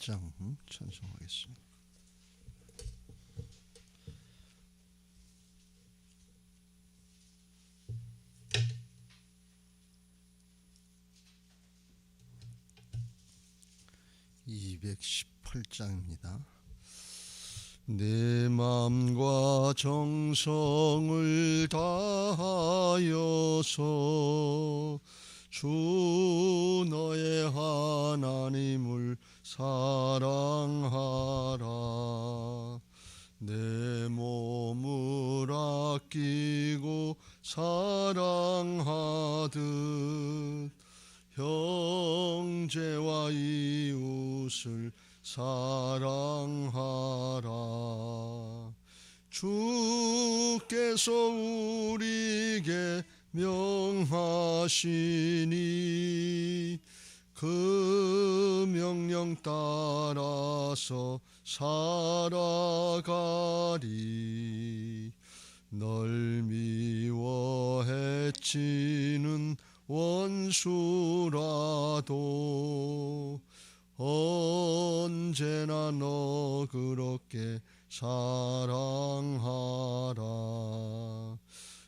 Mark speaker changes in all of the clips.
Speaker 1: 20장 찬송하겠습니다. (218장입니다) 내 마음과 정성을 다하여서 주 너의 하나님을 사랑하라. 내 몸을 아끼고 사랑하듯 형제와 이웃을 사랑하라. 주께서 우리에게 명하시니 그 명령 따라서 살아가리. 널 미워 해치는 원수라도 언제나 너 그렇게 사랑하라.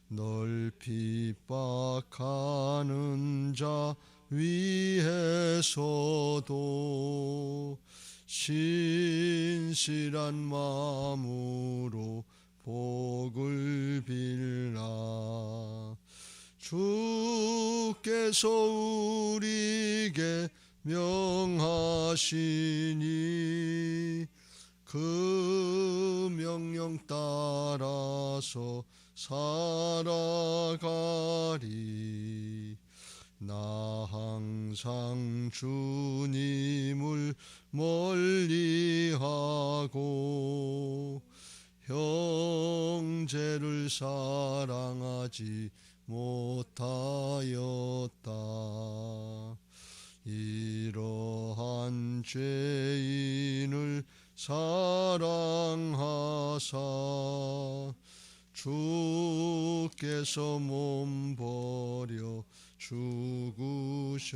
Speaker 1: 널 핍박하는 자 위에서도 신실한 마음으로 복을 빌라. 주께서 우리에게 명하시니 그 명령 따라서 살아가리. 나 항상 주님을 멀리하고 형제를 사랑하지 못하였다. 이러한 죄인을 사랑하사 주께서 몸 버려 죽으셨다.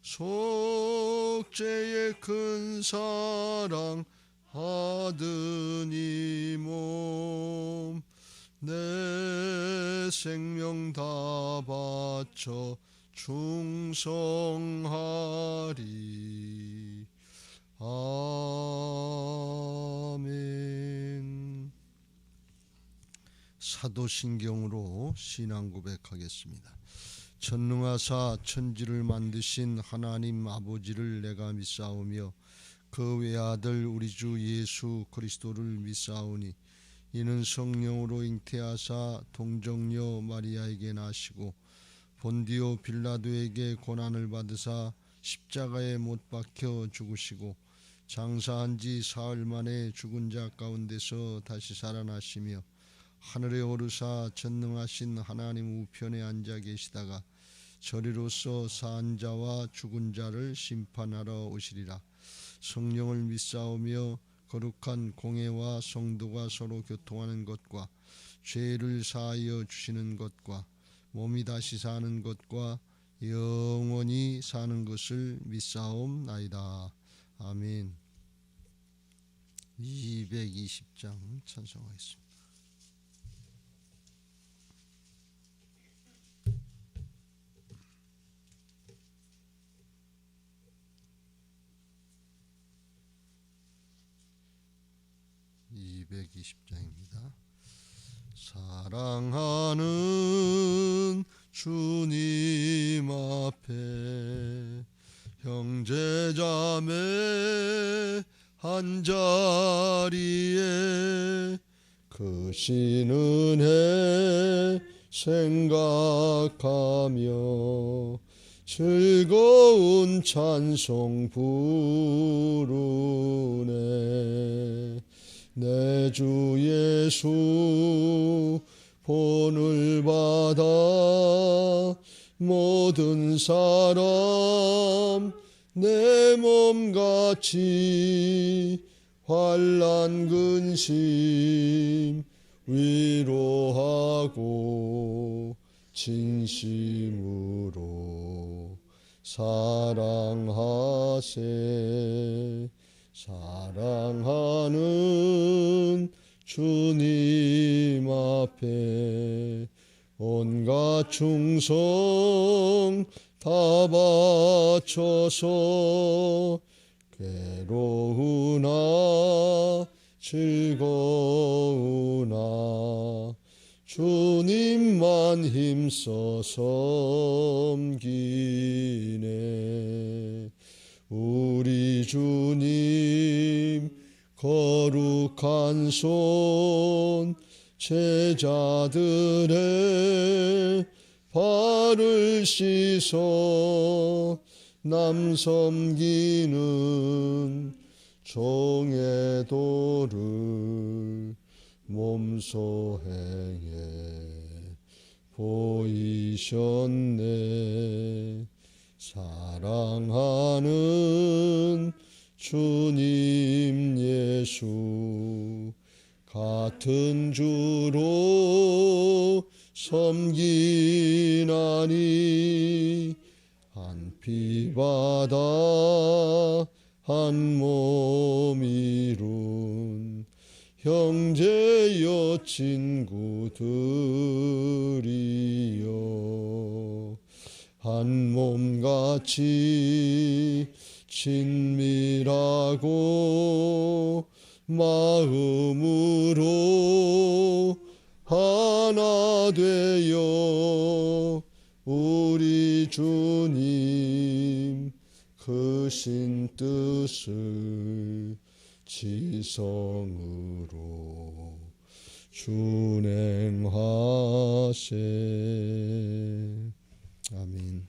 Speaker 1: 속죄의 큰 사랑 하더니 몸 내 생명 다 바쳐 충성하리. 아멘. 사도신경으로 신앙 고백하겠습니다. 전능하사 천지를 만드신 하나님 아버지를 내가 믿사오며 그 외아들 우리 주 예수 그리스도를 믿사오니 이는 성령으로 잉태하사 동정녀 마리아에게 나시고 본디오 빌라도에게 고난을 받으사 십자가에 못 박혀 죽으시고 장사한 지 사흘 만에 죽은 자 가운데서 다시 살아나시며 하늘에 오르사 전능하신 하나님 우편에 앉아 계시다가 저리로서 산 자와 죽은 자를 심판하러 오시리라. 성령을 믿사오며 거룩한 공회와 성도가 서로 교통하는 것과 죄를 사하여 주시는 것과 몸이 다시 사는 것과 영원히 사는 것을 믿사옵나이다. 아멘. 220장 찬송하겠습니다. (220장입니다) 사랑하는 주님 앞에 형제자매 한자리에 크신 은혜 생각하며 즐거운 찬송 부르네. 내 주 예수 본을 받아 모든 사람 내 몸같이 환난 근심 위로하고 진심으로 사랑하세. 사랑하는 주님 앞에 온갖 충성 다 바쳐서 괴로우나 즐거우나 주님만 힘써 섬기네. 우리 주님 거룩한 손 제자들의 발을 씻어 남 섬기는 종의 도를 몸소 행해 보이셨네. 사랑하는 주님 예수 같은 주로 섬기나니 한 피바다 한 몸 이룬 형제여 친구들이여 한 몸같이 친밀하고 마음으로 하나 되어 우리 주님 크신 뜻을 지성으로 준행하세. 아멘.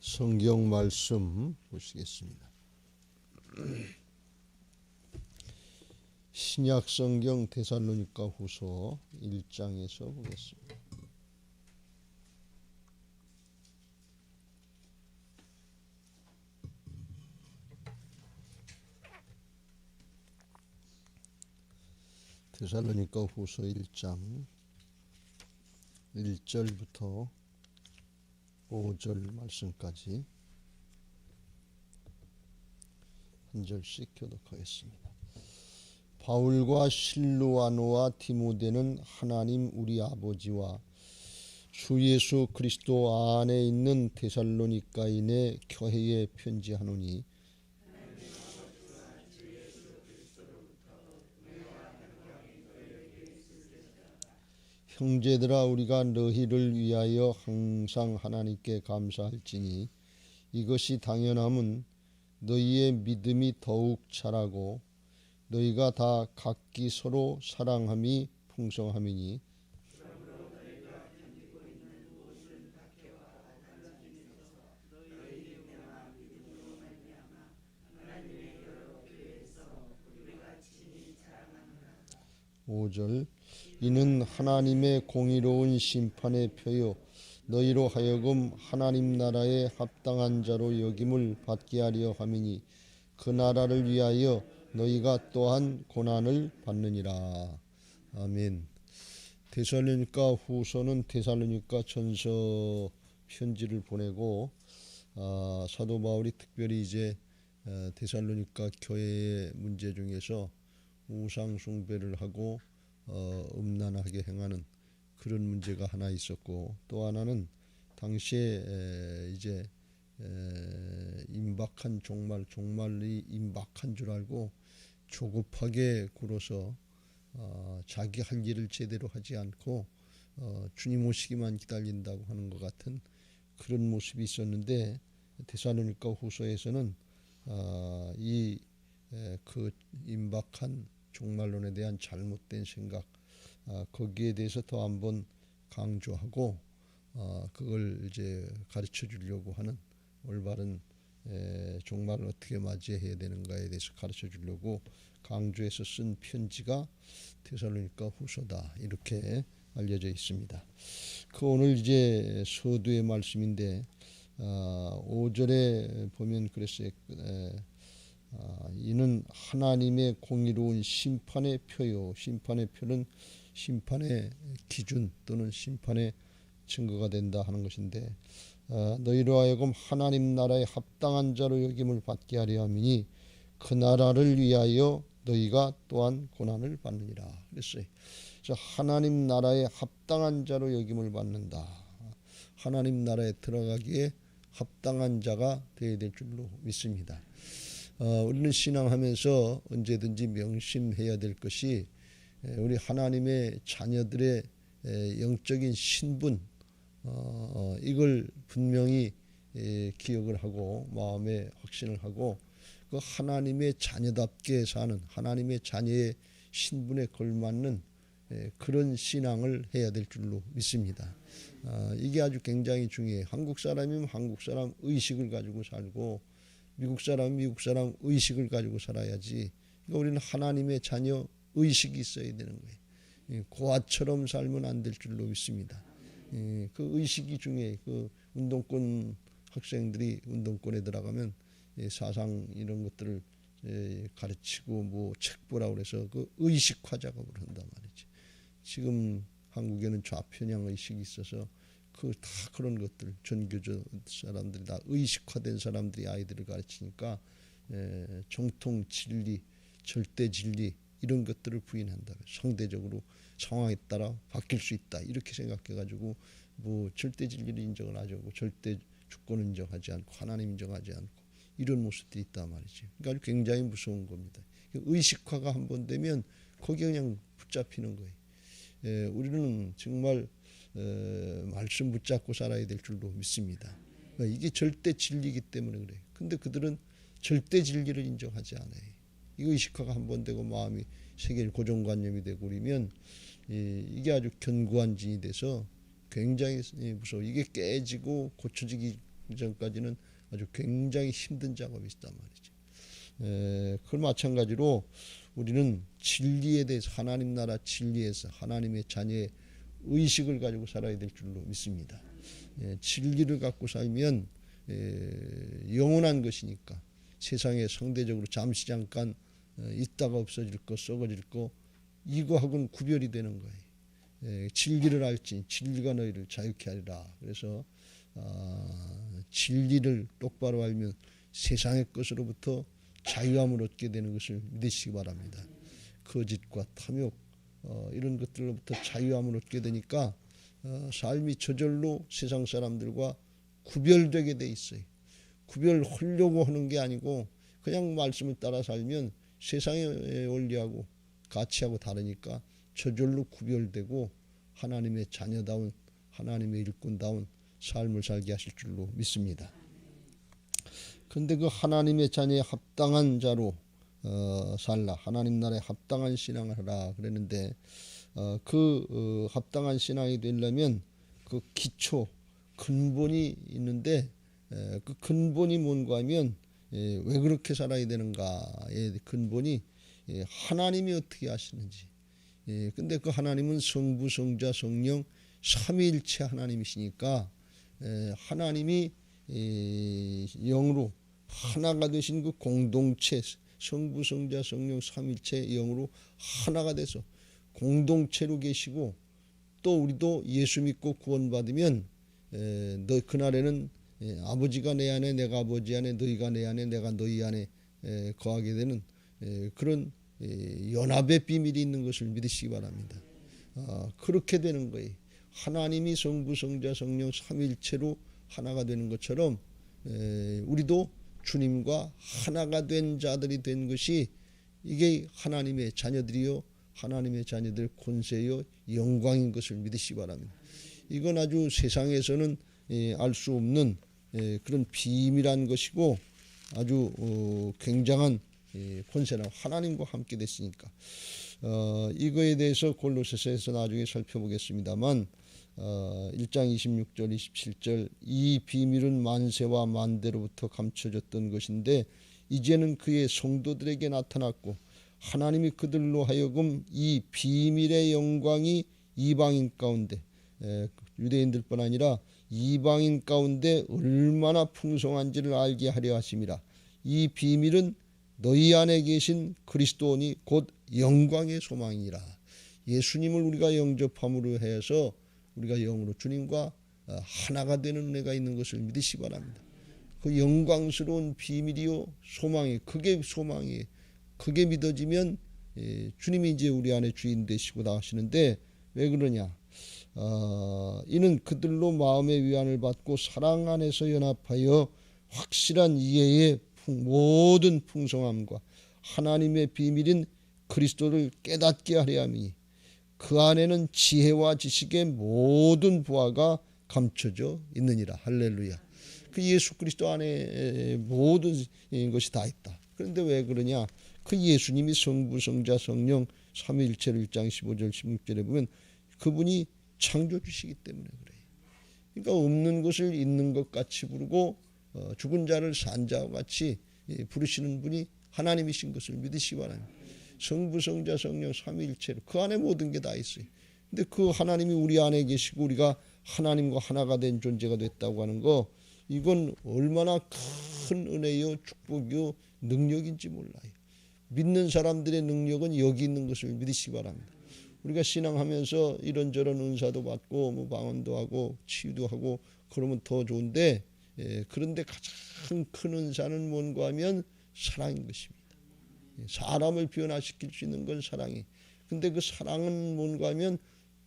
Speaker 1: 성경 말씀 보시겠습니다. 신약 성경 데살로니가 후서 1장에서 보겠습니다. 데살로니가 후서 1장 1절부터 5절 말씀까지 한 절씩 교독하겠습니다. 바울과 실루아노와 디모데는 하나님 우리 아버지와 주 예수 그리스도 안에 있는 데살로니가인의 교회에 편지하노니 형제들아 우리가 너희를 위하여 항상 하나님께 감사할지니 이것이 당연함은 너희의 믿음이 더욱 자라고 너희가 다 각기 서로 사랑함이 풍성함이니 (5절) 이는 하나님의 공의로운 심판의 표요 너희로 하여금 하나님 나라에 합당한 자로 여김을 받게 하려 함이니 그 나라를 위하여 너희가 또한 고난을 받느니라. 아멘. 데살로니가 후서는 데살로니가 전서 편지를 보내고 사도 바울이 특별히 이제 데살로니가 교회의 문제 중에서 우상 숭배를 하고 음란하게 행하는 그런 문제가 하나 있었고 또 하나는 당시에 이제 임박한 종말이 임박한 줄 알고 조급하게 굴어서 자기 할 일을 제대로 하지 않고 주님 오시기만 기다린다고 하는 것 같은 그런 모습이 있었는데 데살로니가 후서에서는 그 임박한 종말론에 대한 잘못된 생각 거기에 대해서 더 한번 강조하고 그걸 이제 가르쳐 주려고 하는 올바른 종말을 어떻게 맞이해야 되는가에 대해서 가르쳐 주려고 강조해서 쓴 편지가 데살로니가 후서다 이렇게 알려져 있습니다. 그 오늘 이제 서두의 말씀인데 5절에 보면 그랬어요. 이는 하나님의 공의로운 심판의 표요. 심판의 표는 심판의 기준 또는 심판의 증거가 된다 하는 것인데 너희로 하여금 하나님 나라에 합당한 자로 여김을 받게 하려 함이니 그 나라를 위하여 너희가 또한 고난을 받느니라 그랬어요. 그래서 하나님 나라에 합당한 자로 여김을 받는다. 하나님 나라에 들어가기에 합당한 자가 되어야 될 줄로 믿습니다. 우리는 신앙하면서 언제든지 명심해야 될 것이 우리 하나님의 자녀들의 영적인 신분, 이걸 분명히 기억을 하고 마음에 확신을 하고 그 하나님의 자녀답게 사는 하나님의 자녀의 신분에 걸맞는 그런 신앙을 해야 될 줄로 믿습니다. 이게 아주 굉장히 중요해요. 한국 사람이면 한국 사람 의식을 가지고 살고 미국 사람은 미국 사람 의식을 가지고 살아야지. 그러니까 우리는 하나님의 자녀 의식이 있어야 되는 거예요. 고아처럼 살면 안 될 줄로 믿습니다. 그 의식이 중요해요. 그 운동권 학생들이 운동권에 들어가면 사상 이런 것들을 가르치고 뭐 책 보라고 그래서 그 의식화 작업을 한단 말이지. 지금 한국에는 좌편향 의식이 있어서 그 다 그런 것들 전교조 사람들이 다 의식화된 사람들이 아이들을 가르치니까 정통 진리, 절대 진리 이런 것들을 부인한다. 상대적으로 상황에 따라 바뀔 수 있다 이렇게 생각해가지고 뭐 절대 진리를 인정을 하지 않고 절대 주권을 인정하지 않고 하나님 인정하지 않고 이런 모습들이 있단 말이지. 그러니까 아주 굉장히 무서운 겁니다. 의식화가 한번 되면 거기에 그냥 붙잡히는 거예요. 우리는 정말 말씀 붙잡고 살아야 될 줄로 믿습니다. 그러니까 이게 절대 진리이기 때문에 그래요. 근데 그들은 절대 진리를 인정하지 않아요. 이 의식화가 한번 되고 마음이 세계일 고정관념이 되고 그러면 이게 아주 견고한 진이 돼서 굉장히 무서워. 이게 깨지고 고쳐지기 전까지는 아주 굉장히 힘든 작업이 있단 말이죠. 그 마찬가지로 우리는 진리에 대해서 하나님 나라 진리에서 하나님의 자녀의 의식을 가지고 살아야 될 줄로 믿습니다. 진리를 갖고 살면 영원한 것이니까 세상에 상대적으로 잠시 잠깐 있다가 없어질 거 썩어질 거 이거하고는 구별이 되는 거예요. 진리를 알지 진리가 너희를 자유케 하리라. 그래서 진리를 똑바로 알면 세상의 것으로부터 자유함을 얻게 되는 것을 믿으시기 바랍니다. 거짓과 탐욕 이런 것들로부터 자유함을 얻게 되니까 삶이 저절로 세상 사람들과 구별되게 돼 있어요. 구별하려고 하는 게 아니고 그냥 말씀을 따라 살면 세상의 원리하고 가치하고 다르니까 저절로 구별되고 하나님의 자녀다운 하나님의 일꾼다운 삶을 살게 하실 줄로 믿습니다. 그런데 그 하나님의 자녀에 합당한 자로 살라. 하나님 나라에 합당한 신앙을 하라 그랬는데 합당한 신앙이 되려면 그 기초 근본이 있는데 그 근본이 뭔가 하면 왜 그렇게 살아야 되는가의 근본이 하나님이 어떻게 하시는지. 근데 그 하나님은 성부 성자 성령 삼위일체 하나님이시니까 하나님이 영으로 하나가 되신 그 공동체 성부 성자 성령 삼위일체 영으로 하나가 돼서 공동체로 계시고 또 우리도 예수 믿고 구원받으면 그날에는 아버지가 내 안에 내가 아버지 안에 너희가 내 안에 내가 너희 안에 거하게 되는 그런 연합의 비밀이 있는 것을 믿으시기 바랍니다. 그렇게 되는 거예요. 하나님이 성부 성자 성령 삼위일체로 하나가 되는 것처럼 우리도 주님과 하나가 된 자들이 된 것이 이게 하나님의 자녀들이요 하나님의 자녀들 권세요 영광인 것을 믿으시기 바랍니다. 이건 아주 세상에서는 알 수 없는 그런 비밀한 것이고 아주 굉장한 권세나 하나님과 함께 됐으니까 이거에 대해서 골로새서에서 나중에 살펴보겠습니다만 1장 26절 27절 이 비밀은 만세와 만대로부터 감춰졌던 것인데 이제는 그의 성도들에게 나타났고 하나님이 그들로 하여금 이 비밀의 영광이 이방인 가운데 유대인들뿐 아니라 이방인 가운데 얼마나 풍성한지를 알게 하려 하심이라. 이 비밀은 너희 안에 계신 그리스도니 곧 영광의 소망이라. 예수님을 우리가 영접함으로 해서 우리가 영으로 주님과 하나가 되는 은혜가 있는 것을 믿으시기 바랍니다. 그 영광스러운 비밀이요 소망이 그게 소망이에요. 그게 믿어지면 주님이 이제 우리 안에 주인 되시고 나가시는데 왜 그러냐? 이는 그들로 마음의 위안을 받고 사랑 안에서 연합하여 확실한 이해의 모든 풍성함과 하나님의 비밀인 그리스도를 깨닫게 하려 함이니 그 안에는 지혜와 지식의 모든 부하가 감춰져 있느니라. 할렐루야. 그 예수 그리스도 안에 모든 것이 다 있다. 그런데 왜 그러냐? 그 예수님이 성부, 성자, 성령 삼위일체를 1장 15절 16절에 보면 그분이 창조주시기 때문에 그래요. 그러니까 없는 것을 있는 것 같이 부르고 죽은 자를 산 자와 같이 부르시는 분이 하나님이신 것을 믿으시기 바랍니다. 성부, 성자, 성령 삼위일체로 그 안에 모든 게 다 있어요. 근데 그 하나님이 우리 안에 계시고 우리가 하나님과 하나가 된 존재가 됐다고 하는 거, 이건 얼마나 큰 은혜요 축복이요 능력인지 몰라요. 믿는 사람들의 능력은 여기 있는 것을 믿으시기 바랍니다. 우리가 신앙하면서 이런저런 은사도 받고 뭐 방언도 하고 치유도 하고 그러면 더 좋은데, 그런데 가장 큰 은사는 뭔가 하면 사랑인 것입니다. 사람을 변화시킬 수 있는 건 사랑이. 근데 그 사랑은 뭔가 하면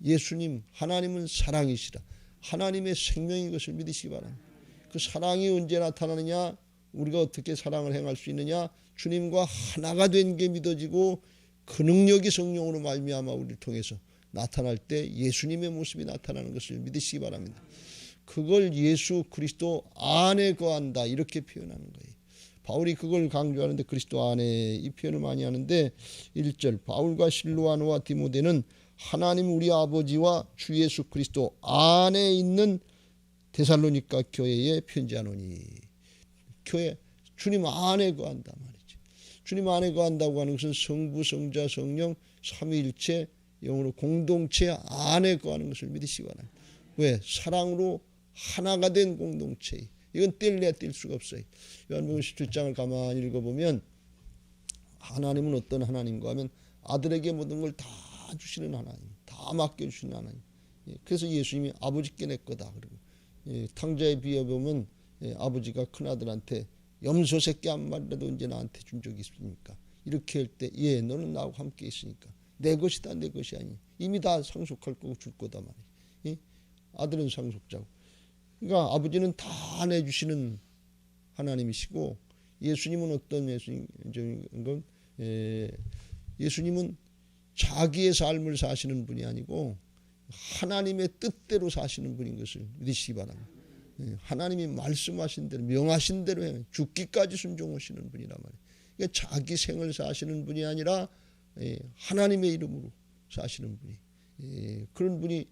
Speaker 1: 예수님 하나님은 사랑이시라. 하나님의 생명인 것을 믿으시기 바랍니다. 그 사랑이 언제 나타나느냐? 우리가 어떻게 사랑을 행할 수 있느냐? 주님과 하나가 된 게 믿어지고 그 능력이 성령으로 말미암아 우리를 통해서 나타날 때 예수님의 모습이 나타나는 것을 믿으시기 바랍니다. 그걸 예수 그리스도 안에 거한다 이렇게 표현하는 거예요. 바울이 그걸 강조하는데 그리스도 안에 이 표현을 많이 하는데 1절 바울과 실로아노와 디모데는 하나님 우리 아버지와 주 예수 그리스도 안에 있는 데살로니가 교회에 편지하노니. 교회 주님 안에 거한다 말이죠. 주님 안에 거한다고 하는 것은 성부, 성자, 성령 삼위일체 영으로 공동체 안에 거하는 것을 믿으시기 바랍니다. 왜? 사랑으로 하나가 된 공동체. 이건 뗄래야 뗄 수가 없어요. 요한복음 17장을 가만히 읽어보면 하나님은 어떤 하나님인가 하면 아들에게 모든 걸 다 주시는 하나님, 다 맡겨주시는 하나님. 그래서 예수님이 아버지께 내 거다. 그리고 탕자에 비해보면 아버지가 큰아들한테 염소 새끼 한 마리라도 언제 나한테 준 적이 있습니까? 이렇게 할 때 너는 나하고 함께 있으니까 내 것이다 내 것이 아니 이미 다 상속할 거고 줄 거다 말이야. 아들은 상속자고. 그러니까 아버지는 다 내주시는 하나님이시고 예수님은 어떤 예수님인 예수님은 자기의 삶을 사시는 분이 아니고 하나님의 뜻대로 사시는 분인 것을 믿으시기 바랍니다. 하나님이 말씀하신 대로 명하신 대로 죽기까지 순종하시는 분이란 말이에요. 그러니까 자기 생을 사시는 분이 아니라 하나님의 이름으로 사시는 분이 그런 분이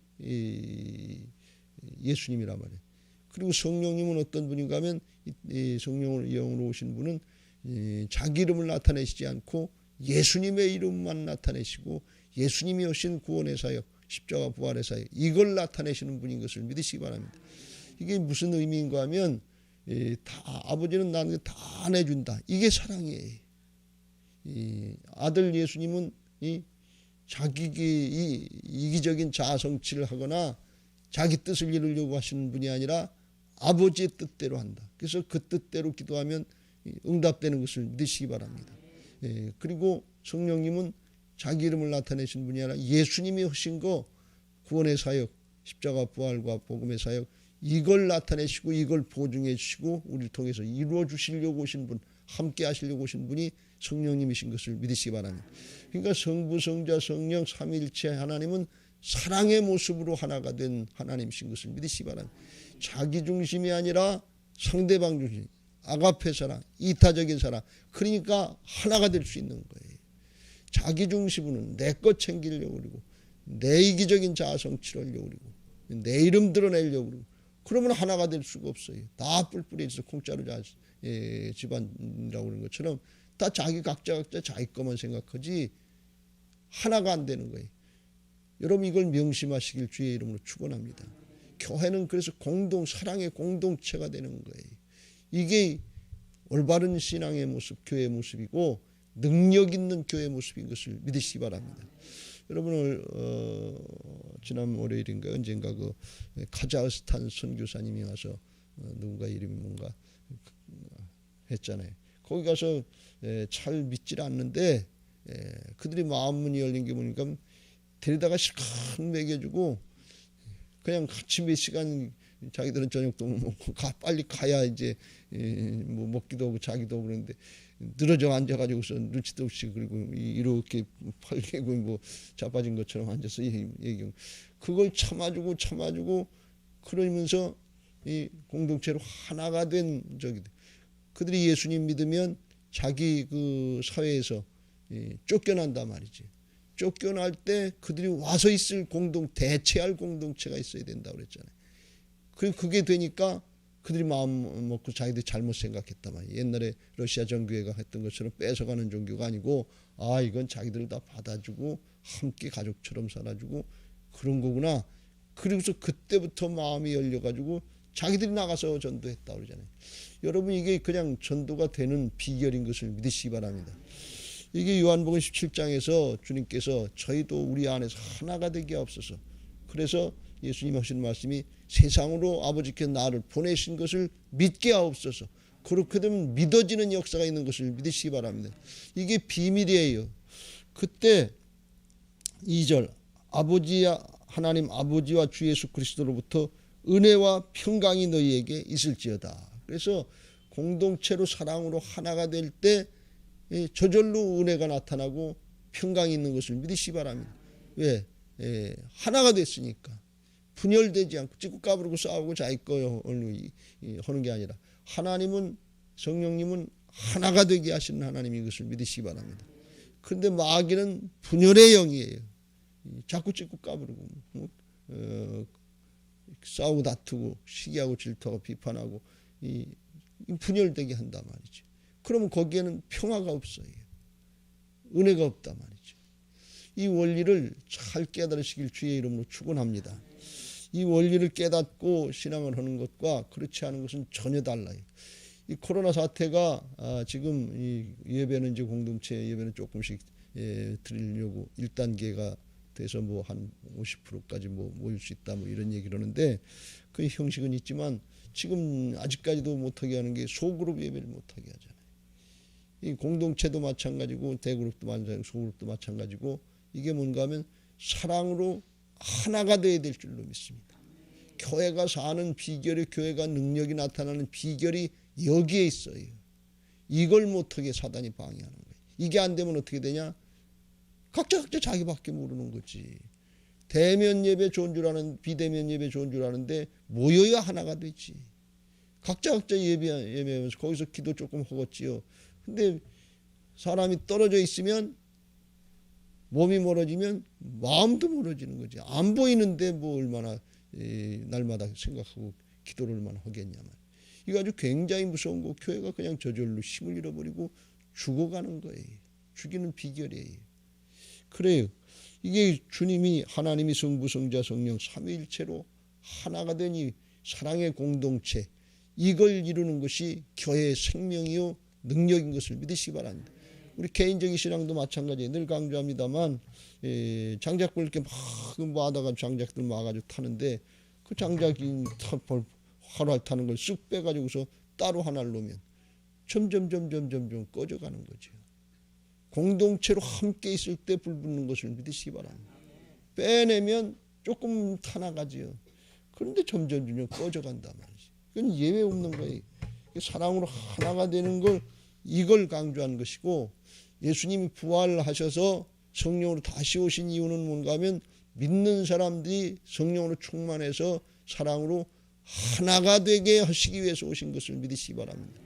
Speaker 1: 예수님이란 말이에요. 그리고 성령님은 어떤 분인가 하면 성령을 영으로 오신 분은 자기 이름을 나타내시지 않고 예수님의 이름만 나타내시고 예수님이 오신 구원의 사역 십자가 부활의 사역 이걸 나타내시는 분인 것을 믿으시기 바랍니다. 이게 무슨 의미인가 하면 아버지는 나는 다 내준다. 이게 사랑이에요. 아들 예수님은 자기 이기적인 자아 성취를 하거나 자기 뜻을 이루려고 하시는 분이 아니라 아버지의 뜻대로 한다. 그래서 그 뜻대로 기도하면 응답되는 것을 믿으시기 바랍니다. 그리고 성령님은 자기 이름을 나타내신 분이 아니라 예수님이 하신 거 구원의 사역 십자가 부활과 복음의 사역 이걸 나타내시고 이걸 보증해 주시고 우리를 통해서 이루어 주시려고 오신 분 함께 하시려고 오신 분이 성령님이신 것을 믿으시기 바랍니다. 그러니까 성부 성자 성령 삼위일체 하나님은 사랑의 모습으로 하나가 된 하나님이신 것을 믿으시기 바랍니다. 자기 중심이 아니라 상대방 중심 아가페 사랑 이타적인 사랑 그러니까 하나가 될 수 있는 거예요. 자기 중심으로는 내 것 챙기려고 그러고 내 이기적인 자아 성취를 하려고 그러고 내 이름 드러내려고 그러고 그러면 하나가 될 수가 없어요. 다 뿔뿔이 있어 공짜로 집안이라고 그러는 것처럼 다 각자 자기 것만 생각하지 하나가 안 되는 거예요. 여러분 이걸 명심하시길 주의 이름으로 축원합니다. 교회는 그래서 사랑의 공동체가 되는 거예요. 이게 올바른 신앙의 모습, 교회의 모습이고 능력 있는 교회의 모습인 것을 믿으시기 바랍니다. 여러분을 지난 월요일인가 언젠가 그 카자흐스탄 선교사님이 와서 누군가 이름이 뭔가 했잖아요. 거기 가서 잘 믿질 않는데 그들이 마음 문이 열린 게 보니까 데리다가 실컷 먹여주고 그냥 같이 몇 시간 자기들은 저녁도 못 먹고 빨리 가야 이제 뭐 먹기도 하고 자기도 하고 그러는데 늘어져 앉아가지고서 눈치도 없이 그리고 이렇게 팔개고 뭐 자빠진 것처럼 앉아서 얘기 그걸 참아주고 그러면서 이 공동체로 하나가 된 적이 돼. 그들이 예수님 믿으면 자기 그 사회에서 쫓겨난단 말이지. 쫓겨날 때 그들이 와서 있을 대체할 공동체가 있어야 된다고 그랬잖아요. 그게 되니까 그들이 마음 먹고 자기들이 잘못 생각했단 말이에요. 옛날에 러시아 정교회가 했던 것처럼 뺏어가는 종교가 아니고 이건 자기들 다 받아주고 함께 가족처럼 살아주고 그런 거구나. 그리고서 그때부터 마음이 열려가지고 자기들이 나가서 전도했다고 그러잖아요. 여러분 이게 그냥 전도가 되는 비결인 것을 믿으시기 바랍니다. 이게 요한복음 17장에서 주님께서 저희도 우리 안에서 하나가 되게 하옵소서. 그래서 예수님 하신 말씀이 세상으로 아버지께 나를 보내신 것을 믿게 하옵소서. 그렇게 되면 믿어지는 역사가 있는 것을 믿으시기 바랍니다. 이게 비밀이에요. 그때 2절 하나님 아버지와 주 예수 그리스도로부터 은혜와 평강이 너희에게 있을지어다. 그래서 공동체로 사랑으로 하나가 될 때 저절로 은혜가 나타나고 평강이 있는 것을 믿으시기 바랍니다. 왜? 하나가 됐으니까. 분열되지 않고 찌고 까부르고 싸우고 자기 거요 하는 게 아니라 하나님은 성령님은 하나가 되게 하시는 하나님인 것을 믿으시기 바랍니다. 그런데 마귀는 분열의 영이에요. 자꾸 찌고 까부르고 싸우고 다투고 시기하고 질투하고 비판하고 분열되게 한단 말이죠. 그러면 거기에는 평화가 없어요. 은혜가 없단 말이죠. 이 원리를 잘 깨달으시길 주의 이름으로 축원합니다. 이 원리를 깨닫고 신앙을 하는 것과 그렇지 않은 것은 전혀 달라요. 이 코로나 사태가 지금 이 예배는 이제 공동체 예배는 조금씩 드리려고 1단계가 돼서 뭐 한 50%까지 뭐 모일 수 있다 뭐 이런 얘기를 하는데 그 형식은 있지만 지금 아직까지도 못하게 하는 게 소그룹 예배를 못하게 하잖아요. 이 공동체도 마찬가지고 대그룹도 마찬가지고 소그룹도 마찬가지고 이게 뭔가 하면 사랑으로 하나가 되어야 될 줄로 믿습니다. 교회가 사는 비결이 교회가 능력이 나타나는 비결이 여기에 있어요. 이걸 못하게 사단이 방해하는 거예요. 이게 안 되면 어떻게 되냐? 각자 자기밖에 모르는 거지. 대면 예배 좋은 줄 아는 비대면 예배 좋은 줄 아는데 모여야 하나가 되지. 각자 예배하면서 거기서 기도 조금 하겠지요. 근데 사람이 떨어져 있으면 몸이 멀어지면 마음도 멀어지는 거지. 안 보이는데 뭐 얼마나 날마다 생각하고 기도를 얼마나 하겠냐면. 이거 아주 굉장히 무서운 거. 교회가 그냥 저절로 힘을 잃어버리고 죽어가는 거예요. 죽이는 비결이에요. 그래요. 이게 주님이 하나님이 성부 성자 성령 삼위일체로 하나가 되니 사랑의 공동체 이걸 이루는 것이 교회의 생명이요 능력인 것을 믿으시기 바랍니다. 우리 개인적인 신앙도 마찬가지예요. 늘 강조합니다만 장작불 이렇게 막 하다가 장작들 막아가지고 타는데 그 장작이 활활 타는 걸 쑥 빼가지고서 따로 하나를 놓으면 점점 꺼져가는 거죠. 공동체로 함께 있을 때 불 붙는 것을 믿으시기 바랍니다. 빼내면 조금 타나가지요. 그런데 점점 꺼져간단 말이지. 그건 예외 없는 거예요. 사랑으로 하나가 되는 걸 이걸 강조하는 것이고 예수님이 부활하셔서 성령으로 다시 오신 이유는 뭔가 하면 믿는 사람들이 성령으로 충만해서 사랑으로 하나가 되게 하시기 위해서 오신 것을 믿으시기 바랍니다.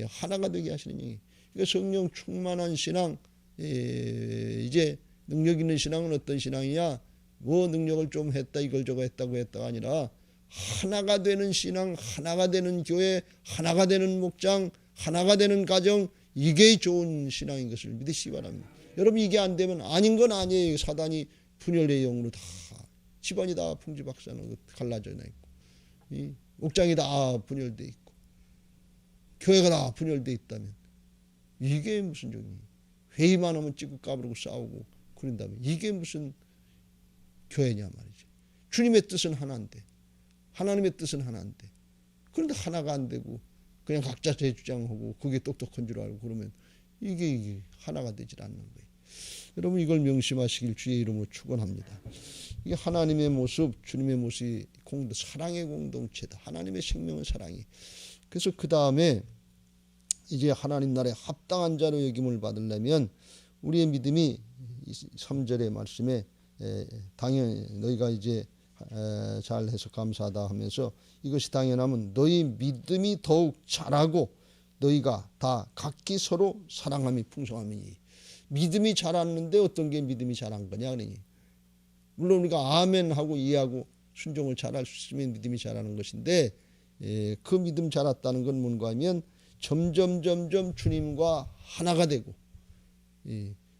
Speaker 1: 하나가 되게 하시는 얘기. 그러니까 성령 충만한 신앙 이제 능력 있는 신앙은 어떤 신앙이냐? 뭐 능력을 좀 했다 이걸 저거 했다고 했다가 아니라 하나가 되는 신앙, 하나가 되는 교회, 하나가 되는 목장, 하나가 되는 가정 이게 좋은 신앙인 것을 믿으시기 바랍니다. 여러분 이게 안 되면 아닌 건 아니에요. 사단이 분열의 영으로 다 집안이 다 풍지박산하고 갈라져 있고 이 목장이 다 분열돼 있고 교회가 다 분열돼 있다면 이게 무슨 종이 회의만 하면 찌고 까부르고 싸우고 그런다면 이게 무슨 교회냐 말이죠. 주님의 뜻은 하나인데, 하나님의 뜻은 하나인데, 그런데 하나가 안 되고 그냥 각자 제 주장하고 그게 똑똑한 줄 알고 그러면 이게 하나가 되질 않는 거예요. 여러분 이걸 명심하시길 주의 이름으로 축원합니다. 이게 하나님의 모습, 주님의 모습이 사랑의 공동체다. 하나님의 생명은 사랑이. 그래서 그 다음에 이제 하나님 나라에 합당한 자로 여김을 받으려면 우리의 믿음이 3절의 말씀에 당연히 너희가 이제 잘해서 감사하다 하면서 이것이 당연하면 너희 믿음이 더욱 자라고 너희가 다 각기 서로 사랑함이 풍성함이니. 믿음이 자랐는데 어떤 게 믿음이 자란 거냐 그러니. 물론 우리가 아멘 하고 이해하고 순종을 잘할 수 있으면 믿음이 자라는 것인데 그 믿음 자랐다는 건 뭔가 하면 점점 주님과 하나가 되고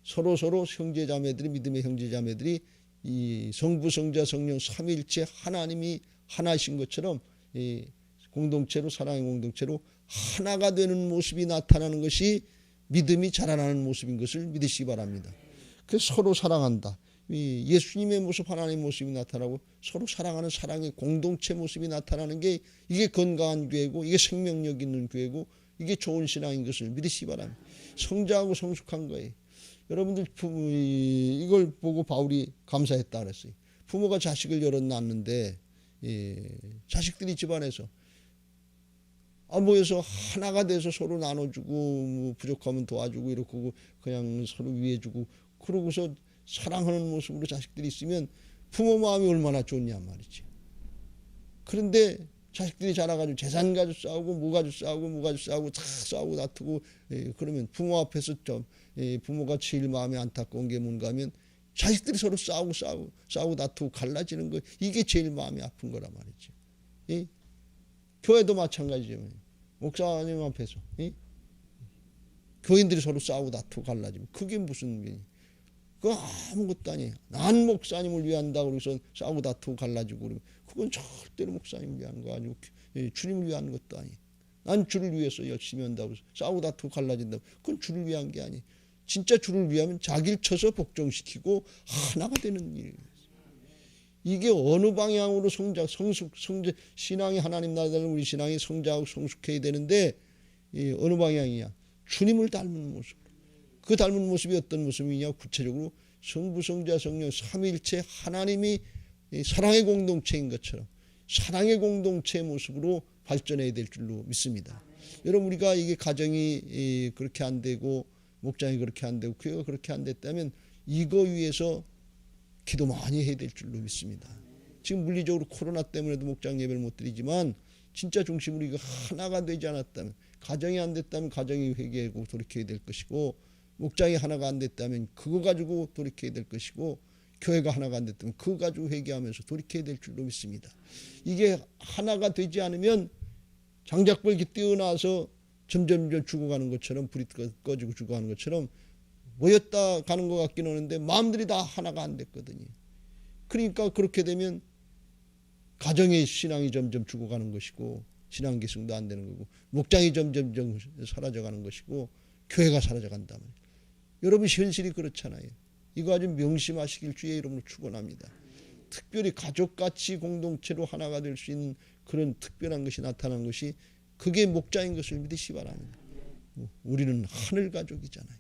Speaker 1: 서로 형제자매들이 믿음의 형제자매들이 이 성부 성자 성령 삼위일체 하나님이 하나이신 것처럼 공동체로 사랑의 공동체로 하나가 되는 모습이 나타나는 것이 믿음이 자라나는 모습인 것을 믿으시기 바랍니다. 그래서 서로 사랑한다. 예수님의 모습 하나님의 모습이 나타나고 서로 사랑하는 사랑의 공동체 모습이 나타나는 게 이게 건강한 교회고 이게 생명력 있는 교회고 이게 좋은 신앙인 것을 믿으시기 바랍니다. 성자하고 성숙한 거예요. 여러분들 이걸 보고 바울이 감사했다 그랬어요. 부모가 자식을 여럿 낳았는데 자식들이 집안에서 모여서 하나가 돼서 서로 나눠주고 뭐 부족하면 도와주고 이렇게 그냥 서로 위해주고 그러고서 사랑하는 모습으로 자식들이 있으면 부모 마음이 얼마나 좋냐 말이지. 그런데 자식들이 자라가지고 재산 가지고 싸우고 뭐 가지고 싸우고 다 싸우고 다투고 그러면 부모 앞에서 좀 부모가 제일 마음이 안타까운 게 뭔가 하면 자식들이 서로 싸우고 다투고 갈라지는 거 이게 제일 마음이 아픈 거란 말이지. 교회도 마찬가지죠. 목사님 앞에서 교인들이 서로 싸우고 다투고 갈라지면 그게 무슨 일이냐. 그거 아무것도 아니에요. 난 목사님을 위한다고 그래서 싸우고 다투고 갈라지고 그러면 그건 절대로 목사님을 위한 거 아니고 주님을 위한 것도 아니에요. 난 주를 위해서 열심히 한다고 싸우고 다투고 갈라진다고 그건 주를 위한 게 아니에요. 진짜 주를 위하면 자기를 쳐서 복종시키고 하나가 되는 일이에요. 이게 어느 방향으로 신앙이 하나님 나라는 우리 신앙이 성장하고 성숙해야 되는데 어느 방향이냐. 주님을 닮은 모습. 그 닮은 모습이 어떤 모습이냐. 구체적으로 성부 성자 성령 삼위일체 하나님이 사랑의 공동체인 것처럼 사랑의 공동체의 모습으로 발전해야 될 줄로 믿습니다. 여러분 우리가 이게 가정이 그렇게 안 되고 목장이 그렇게 안 되고 교회가 그렇게 안 됐다면 이거 위해서 기도 많이 해야 될 줄로 믿습니다. 지금 물리적으로 코로나 때문에도 목장 예배를 못 드리지만 진짜 중심으로 이거 하나가 되지 않았다면 가정이 안 됐다면 가정이 회개하고 돌이켜야 될 것이고 목장이 하나가 안 됐다면 그거 가지고 돌이켜야 될 것이고 교회가 하나가 안 됐다면 그거 가지고 회개하면서 돌이켜야 될 줄로 믿습니다. 이게 하나가 되지 않으면 장작불 이렇게 뛰어나서 점점 죽어가는 것처럼 불이 꺼지고 죽어가는 것처럼 모였다 가는 것 같긴 하는데 마음들이 다 하나가 안 됐거든요. 그러니까 그렇게 되면 가정의 신앙이 점점 죽어가는 것이고 신앙 기승도 안 되는 거고 목장이 점점 사라져가는 것이고 교회가 사라져간다면 여러분 현실이 그렇잖아요. 이거 아주 명심하시길 주의 이름으로 축원합니다. 특별히 가족같이 공동체로 하나가 될 수 있는 그런 특별한 것이 나타난 것이 그게 목장인 것을 믿으시기 바랍니다. 우리는 하늘 가족이잖아요.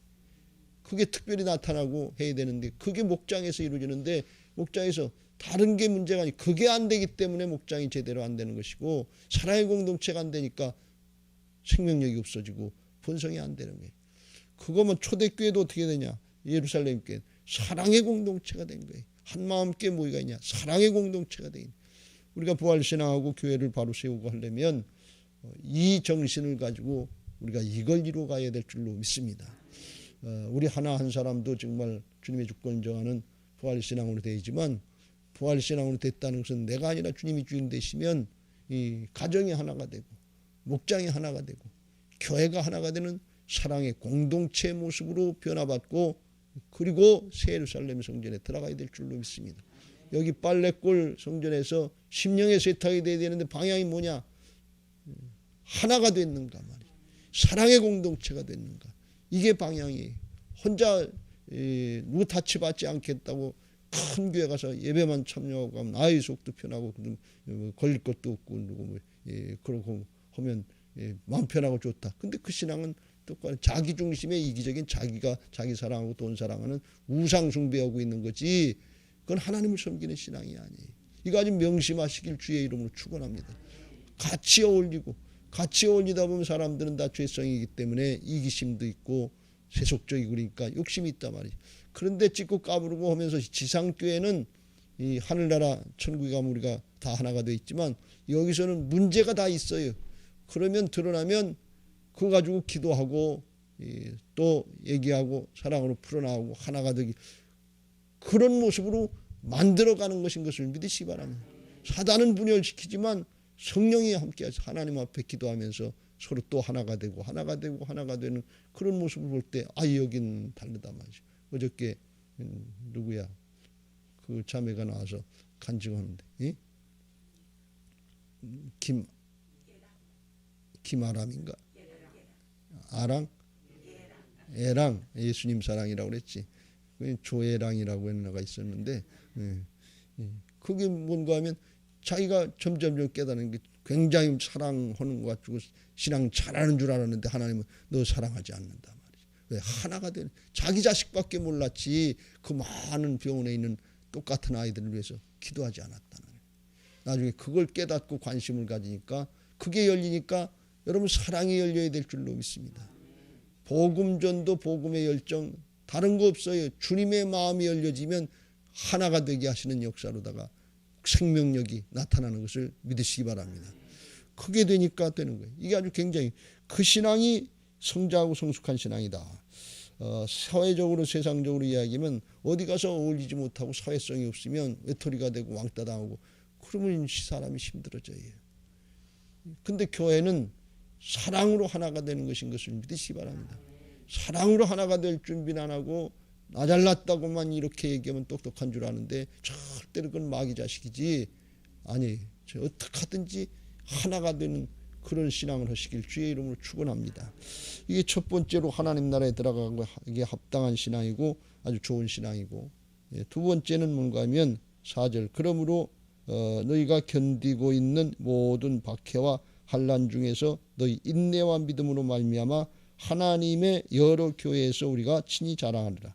Speaker 1: 그게 특별히 나타나고 해야 되는데 그게 목장에서 이루어지는데 목장에서 다른 게 문제가 아니고 그게 안 되기 때문에 목장이 제대로 안 되는 것이고 사랑의 공동체가 안 되니까 생명력이 없어지고 본성이 안 되는 거예요. 그거면 초대교회도 어떻게 되냐. 예루살렘 교회 사랑의 공동체가 된 거예요. 한마음께 모이가 있냐. 사랑의 공동체가 된 우리가 부활신앙하고 교회를 바로 세우고 하려면 이 정신을 가지고 우리가 이걸 이루어가야 될 줄로 믿습니다. 우리 하나 한 사람도 정말 주님의 주권 정하는 부활신앙으로 되지만 부활신앙으로 됐다는 것은 내가 아니라 주님이 주인 되시면 이 가정이 하나가 되고 목장이 하나가 되고 교회가 하나가 되는 사랑의 공동체 모습으로 변화받고 그리고 새 예루살렘 성전에 들어가야 될 줄로 믿습니다. 여기 빨래골 성전에서 심령의 세탁이 돼야 되는데 방향이 뭐냐? 하나가 됐는가 말이에요. 사랑의 공동체가 됐는가? 이게 방향이에요. 혼자 누구 타치받지 않겠다고 큰 교회 가서 예배만 참여하고 하면 아이 속도 편하고 걸릴 것도 없고 누구 그러고 하면 마음 편하고 좋다. 근데 그 신앙은 똑바로 자기 중심의 이기적인 자기 사랑하고 돈 사랑하는 우상 숭배하고 있는 거지. 그건 하나님을 섬기는 신앙이 아니에요. 이거 아주 명심하시길 주의 이름으로 축원합니다. 같이 어울리다 보면 사람들은 다 죄성이기 때문에 이기심도 있고 세속적이고 그러니까 욕심이 있단 말이에요. 그런데 찍고 까부르고 하면서 지상교회는 이 하늘나라 천국에 가면 우리가 다 하나가 되어 있지만 여기서는 문제가 다 있어요. 그러면 드러나면 그거 가지고 기도하고 또 얘기하고 사랑으로 풀어나가고 하나가 되기, 그런 모습으로 만들어가는 것인 것을 믿으시기 바랍니다. 사단은 분열시키지만 성령이 함께해서 하나님 앞에 기도하면서 서로 또 하나가 되고 되는 그런 모습을 볼 때 여긴 다르다 말이죠. 어저께 누구야 그 자매가 나와서 간증하는데 김아람인가 애랑 예수님 사랑이라고 그랬지. 조애랑이라고 하는 애가 있었는데 그게 뭔가 하면 자기가 점점 깨닫는 게 굉장히 사랑하는 것 같고 신앙 잘하는 줄 알았는데 하나님은 너 사랑하지 않는다 말이지. 왜? 하나가 되는 자기 자식밖에 몰랐지 그 많은 병원에 있는 똑같은 아이들을 위해서 기도하지 않았다는 거예요. 나중에 그걸 깨닫고 관심을 가지니까 그게 열리니까 여러분 사랑이 열려야 될 줄로 믿습니다. 복음전도 복음의 열정 다른 거 없어요. 주님의 마음이 열려지면 하나가 되게 하시는 역사로다가 생명력이 나타나는 것을 믿으시기 바랍니다. 크게 되니까 되는 거예요. 이게 아주 굉장히 그 신앙이 성자하고 성숙한 신앙이다. 사회적으로 세상적으로 이야기하면 어디 가서 어울리지 못하고 사회성이 없으면 외톨이가 되고 왕따 당하고 그러면 사람이 힘들어져요. 근데 교회는 사랑으로 하나가 되는 것인 것을 믿으시기 바랍니다. 사랑으로 하나가 될 준비는 안 하고 나 잘났다고만 이렇게 얘기하면 똑똑한 줄 아는데 절대로 그건 마귀 자식이지. 아니 어떻게 하든지 하나가 되는 그런 신앙을 하시길 주의 이름으로 축원합니다. 이게 첫 번째로 하나님 나라에 들어가고 이게 합당한 신앙이고 아주 좋은 신앙이고, 두 번째는 뭔가 하면 4절 그러므로 너희가 견디고 있는 모든 박해와 환난 중에서 너희 인내와 믿음으로 말미암아 하나님의 여러 교회에서 우리가 친히 자랑하리라.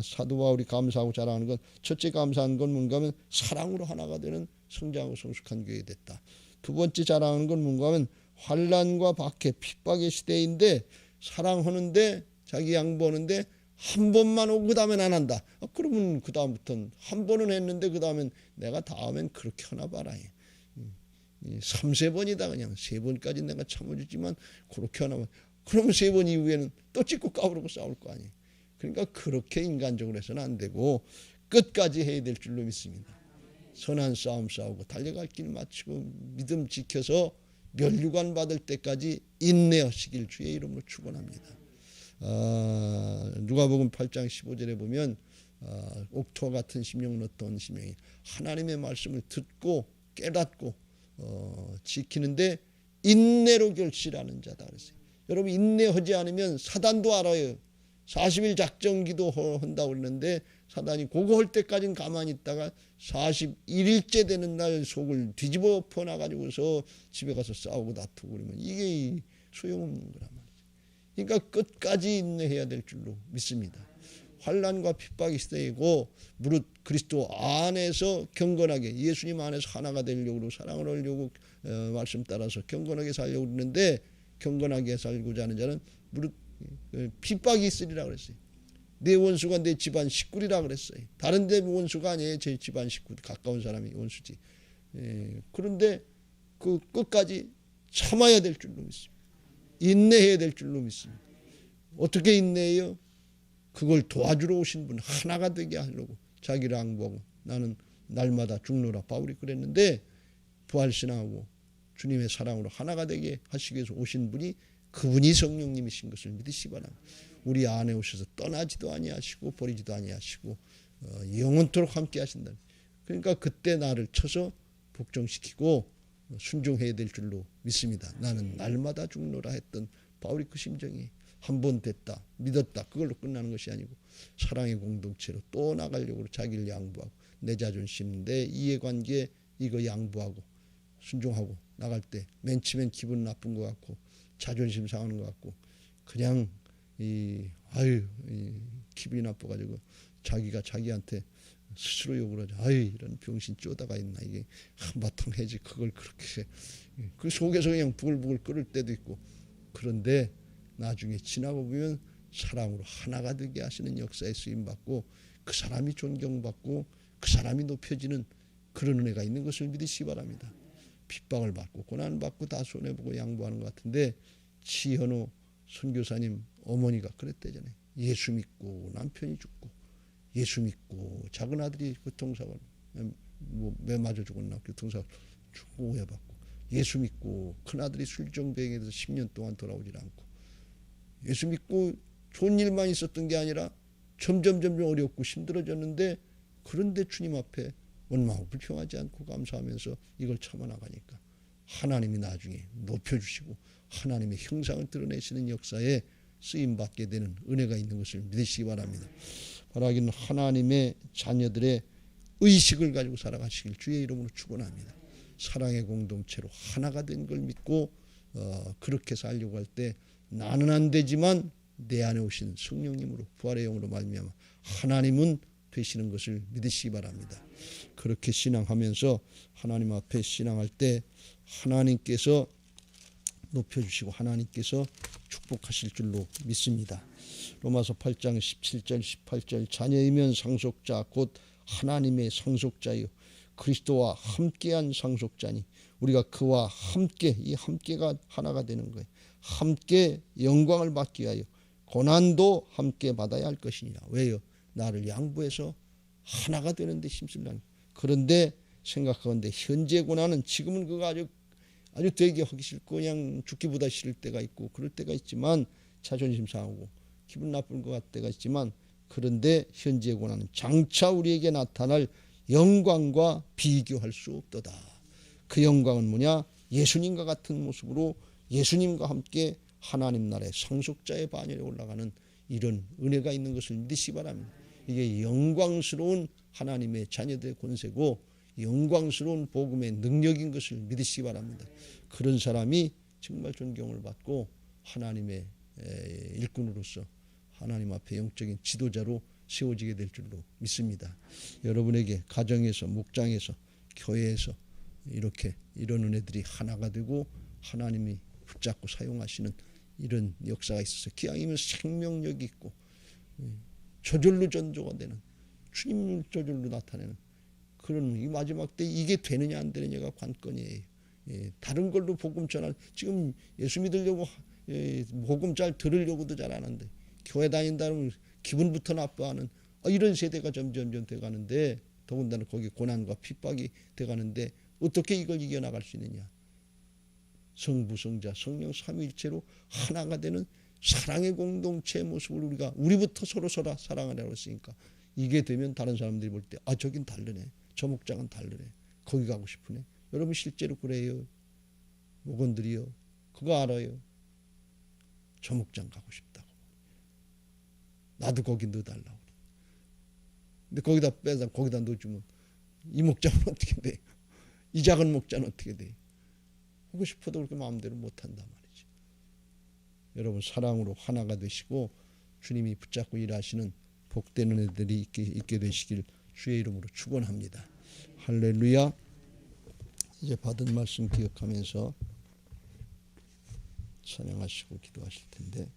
Speaker 1: 사도 바울이 감사하고 자랑하는 건, 첫째 감사하는 건 뭔가 하면 사랑으로 하나가 되는 성장하고 성숙한 교회 됐다. 두 번째 자랑하는 건 뭔가 하면 환난과 박해 핍박의 시대인데 사랑하는데 자기 양보하는데 한 번만 오고 그 다음엔 안 한다. 그러면 그 다음부터는 한 번은 했는데 그 다음엔 내가 다음엔 그렇게 하나 봐라. 3-4번이다 그냥 3번까지 내가 참아주지만 그렇게 하나 봐. 그러면 3번 이후에는 또 찍고 까부르고 싸울 거 아니에요. 그러니까 그렇게 인간적으로 해서는 안 되고 끝까지 해야 될 줄로 믿습니다. 선한 싸움 싸우고 달려갈 길 마치고 믿음 지켜서 면류관 받을 때까지 인내하시길 주의 이름으로 축원합니다. 누가복음 8장 15절에 보면 옥토와 같은 심령은 어떤 심령이 하나님의 말씀을 듣고 깨닫고 지키는데 인내로 결실하는 자다 그랬어요. 여러분 인내하지 않으면 사단도 알아요. 40일 작정기도 한다고 그러는데 사단이 그거 할 때까지는 가만히 있다가 41일째 되는 날 속을 뒤집어 퍼놔가지고서 집에 가서 싸우고 다투고 그러면 이게 소용없는 거란 말이죠. 그러니까 끝까지 인내해야 될 줄로 믿습니다. 환난과 핍박이 시대이고 무릇 그리스도 안에서 경건하게 예수님 안에서 하나가 되려고 사랑을 하려고 말씀 따라서 경건하게 살려고 그러는데 경건하게 살고자 하는 자는 무릇 핍박이 있으리라 그랬어요. 내 원수가 내 집안 식구리라 그랬어요. 다른 데 원수가 아니에요. 제 집안 식구 가까운 사람이 원수지. 그런데 그 끝까지 참아야 될 줄로 믿습니다. 인내해야 될 줄로 믿습니다. 어떻게 인내해요? 그걸 도와주러 오신 분 하나가 되게 하려고 자기를 양보하고 나는 날마다 죽노라 바울이 그랬는데 부활신앙하고 주님의 사랑으로 하나가 되게 하시기 위해서 오신 분이 그분이 성령님이신 것을 믿으시기 바랍니다. 우리 안에 오셔서 떠나지도 아니하시고 버리지도 아니하시고 영원토록 함께 하신다. 그러니까 그때 나를 쳐서 복종시키고 순종해야 될 줄로 믿습니다. 나는 날마다 죽노라 했던 바울이 그 심정이 한 번 됐다, 믿었다, 그걸로 끝나는 것이 아니고 사랑의 공동체로 또 나가려고 자기를 양보하고 내 자존심, 내 이해관계 이거 양보하고 순종하고 나갈 때 맨 처음엔 기분 나쁜 것 같고 자존심 상하는 것 같고 그냥 기분이 나빠가지고 자기가 자기한테 스스로 욕을 하죠. 이런 병신 쪼다가 있나, 이게 한바탕 해지 그걸 그렇게 그 속에서 그냥 부글부글 끓을 때도 있고. 그런데 나중에 지나고 보면 사랑으로 하나가 되게 하시는 역사에 쓰임받고 그 사람이 존경받고 그 사람이 높여지는 그런 은혜가 있는 것을 믿으시기 바랍니다. 핍박을 받고 고난받고 다 손해보고 양보하는 것 같은데 치현호 선교사님 어머니가 그랬대잖아요. 예수 믿고 남편이 죽고 예수 믿고 작은 아들이 교통사고 매 맞아 죽었나 교통사고 죽고 오해받고 예수 믿고 큰아들이 술정병에 대해서 10년 동안 돌아오질 않고 예수 믿고 좋은 일만 있었던 게 아니라 점점 어렵고 힘들어졌는데 그런데 주님 앞에 원망하고 불평하지 않고 감사하면서 이걸 참아나가니까 하나님이 나중에 높여주시고 하나님의 형상을 드러내시는 역사에 쓰임받게 되는 은혜가 있는 것을 믿으시기 바랍니다. 바라기는 하나님의 자녀들의 의식을 가지고 살아가시길 주의 이름으로 축원합니다. 사랑의 공동체로 하나가 된 걸 믿고 그렇게 살려고 할 때 나는 안 되지만 내 안에 오신 성령님으로 부활의 영으로 말미암아 하나님은 되시는 것을 믿으시기 바랍니다. 그렇게 신앙하면서 하나님 앞에 신앙할 때 하나님께서 높여주시고 하나님께서 축복하실 줄로 믿습니다. 로마서 8장 17절 18절 자녀이면 상속자 곧 하나님의 상속자요 그리스도와 함께한 상속자니 우리가 그와 함께 이 함께가 하나가 되는 거예요. 함께 영광을 받기 위하여 고난도 함께 받아야 할 것이니라. 왜요? 나를 양보해서 하나가 되는 데 힘쓰려니. 그런데 생각하건대 현재 고난은 지금은 그거 아주 되게 하기 싫고 그냥 죽기보다 싫을 때가 있고 그럴 때가 있지만 자존심 상하고 기분 나쁜 것 같을 때가 있지만 그런데 현재 고난은 장차 우리에게 나타날 영광과 비교할 수 없도다. 그 영광은 뭐냐? 예수님과 같은 모습으로 예수님과 함께 하나님 나라의 상속자의 반열에 올라가는 이런 은혜가 있는 것을 믿으시기 바랍니다. 이게 영광스러운 하나님의 자녀들의 권세고 영광스러운 복음의 능력인 것을 믿으시기 바랍니다. 그런 사람이 정말 존경을 받고 하나님의 일꾼으로서 하나님 앞에 영적인 지도자로 세워지게 될 줄로 믿습니다. 여러분에게 가정에서 목장에서 교회에서 이렇게 이런 은혜들이 하나가 되고 하나님이 붙잡고 사용하시는 이런 역사가 있어서 기왕이면 생명력이 있고 저절로 전조가 되는 주님 저절로 나타내는 그런 이 마지막 때 이게 되느냐 안 되느냐가 관건이에요. 다른 걸로 복음 전할 지금 예수 믿으려고 복음 잘 들으려고도 잘 안 하는데 교회 다닌다는 기분부터 나빠하는 이런 세대가 점점 돼가는데 더군다나 거기 고난과 핍박이 돼가는데 어떻게 이걸 이겨나갈 수 있느냐. 성부 성자 성령 삼위일체로 하나가 되는 사랑의 공동체의 모습을 우리부터 서로 사랑하라고 했으니까 이게 되면 다른 사람들이 볼 때 저긴 다르네. 저 목장은 다르네. 거기 가고 싶으네. 여러분 실제로 그래요. 목원들이요. 그거 알아요. 저 목장 가고 싶다고. 나도 거기 넣어달라고. 근데 거기다 빼서 거기다 넣어주면 이 목장은 어떻게 돼? 이 작은 목장은 어떻게 돼? 하고 싶어도 그렇게 마음대로 못한단 말이지. 여러분 사랑으로 하나가 되시고 주님이 붙잡고 일하시는 복된 은혜들이 있게 되시길 주의 이름으로 축원합니다. 할렐루야. 이제 받은 말씀 기억하면서 찬양하시고 기도하실 텐데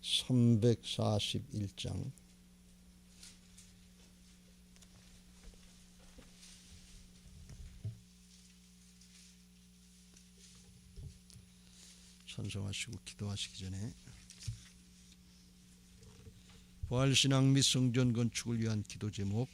Speaker 1: 341장 찬송하시고 기도하시기 전에 부활신앙 및 성전 건축을 위한 기도 제목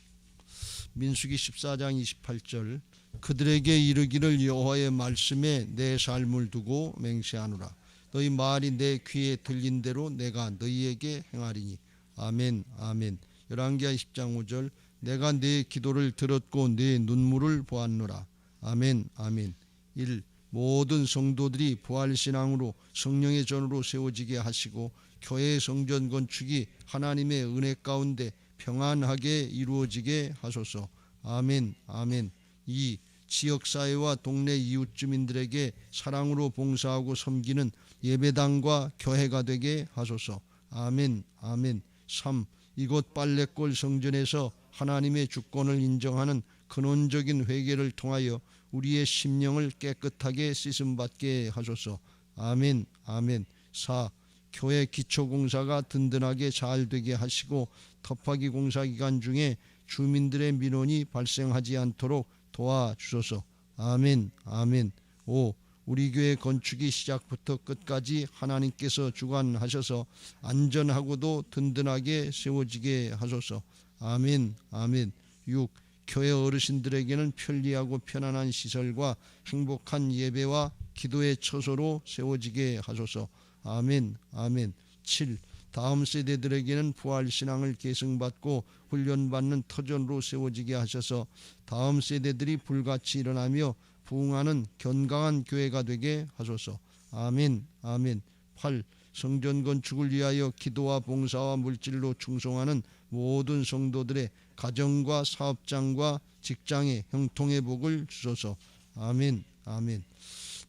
Speaker 1: 민수기 14장 28절 그들에게 이르기를 여호와의 말씀에 내 삶을 두고 맹세하노라. 너희 말이 내 귀에 들린 대로 내가 너희에게 행하리니. 아멘 아멘. 열왕기하 10장 5절 내가 내 기도를 들었고 내 눈물을 보았노라. 아멘 아멘. 1. 모든 성도들이 부활신앙으로 성령의 전으로 세워지게 하시고 교회의 성전 건축이 하나님의 은혜 가운데 평안하게 이루어지게 하소서. 아멘. 아멘. 2. 지역사회와 동네 이웃 주민들에게 사랑으로 봉사하고 섬기는 예배당과 교회가 되게 하소서. 아멘. 아멘. 3. 이곳 빨래골 성전에서 하나님의 주권을 인정하는 근원적인 회개를 통하여 우리의 심령을 깨끗하게 씻음받게 하소서. 아멘. 아멘. 4. 교회 기초공사가 든든하게 잘 되게 하시고 터파기 공사 기간 중에 주민들의 민원이 발생하지 않도록 도와주소서. 아멘. 아멘. 5. 우리 교회 건축이 시작부터 끝까지 하나님께서 주관하셔서 안전하고도 든든하게 세워지게 하소서. 아멘. 아멘. 6. 교회 어르신들에게는 편리하고 편안한 시설과 행복한 예배와 기도의 처소로 세워지게 하소서. 아멘. 아멘. 7. 다음 세대들에게는 부활신앙을 계승받고 훈련받는 터전으로 세워지게 하셔서 다음 세대들이 불같이 일어나며 부흥하는 건강한 교회가 되게 하소서. 아멘. 아멘. 8. 성전 건축을 위하여 기도와 봉사와 물질로 충성하는 모든 성도들의 가정과 사업장과 직장의 형통의 복을 주소서. 아멘. 아멘.